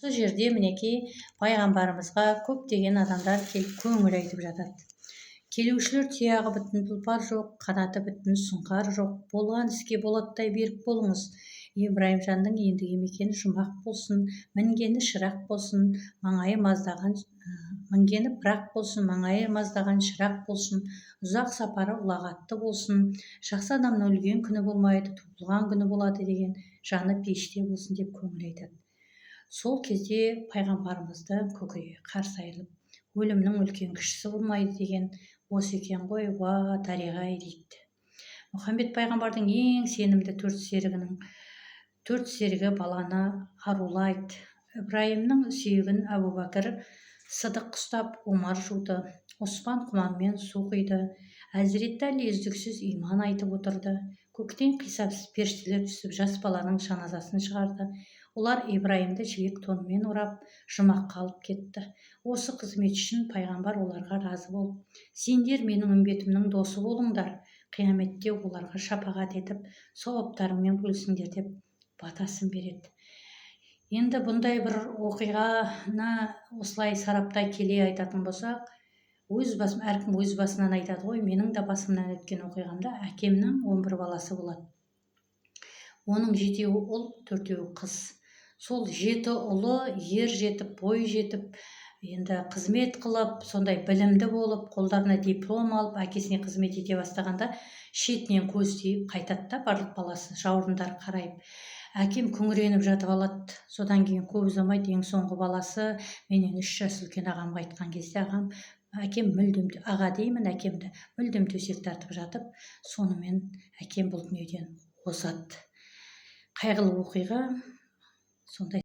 Осы жерде мінекей пайғамбарымызға көптеген адамдар келіп көңіл айтып жатады. Келушілер тұяғы бүтін тұлпар жоқ, қанаты бүтін сұңқар жоқ, болған іске болаттай берік болыңыз. Ибраимжанның ендігі мекені жұмақ болсын, мінгені шырақ болсын, мінгені бірақ болсын, маңайы маздаған шырақ болсын, ұзақ сапары ұлағатты болсын, жақсы адамның өлген күні болмайды, туылған күні болады деген, жаны пейіште болсын деп көңіл айтады. Сол кезде пайғамбарымызды көкейі қарсы айырылып, өлімнің үлкен кішісі болмайды деген осы екен ғой, уа дариға-ай дейді. Мұхаммед пайғамбардың ең сенімді төрт серігі баланы арулайды. Ибраимның сүйегін Әбубәкір Сыдық ұстап, Омар жуды, Оспан құманмен су құйды, Әзіреті Әли үздіксіз иман айтып отырды. Көктен қисапсыз періштелер түсіп, жас баланың жаназасын шығарды. Олар Ибраимді жібек тонымен орап, жұмаққа алып кетті. Осы қызмет үшін пайғамбар оларға разы болып, сендер менің үмбетімнің досы болыңдар, қияметте оларға шапағат етіп, сауаптарыңмен бөлісіңдер деп батасын береді. Енді бұндай бір оқиғаны осылай сараптай келе айтатын болсақ, әркім өз басынан айтады ғой. Менің де басымнан өткен оқиғамда әкемнің 11 баласы болады. Оның 7-еуі ұл, 4-еуі қыз. Сол 7 ұлы ер жетіп, бой жетіп, енді қызмет қылып, сондай білімді болып, қолдарына диплом алып, әкесіне қызмет ете бастағанда шетінен көз тиіп қайтады да барлық баласы, жауырындары қарайып. Әкем күңіреніп жатып алады. Содан кейін көп ұзамайды, ең соңғы баласы менен 3 жас үлкен ағамға айтқан кезде әкем мүлдем, аға деймін әкемді, мүлдем төсек тартып жатып, сонымен әкем бұл дүниеден озады. Қайғылы оқиға сондай.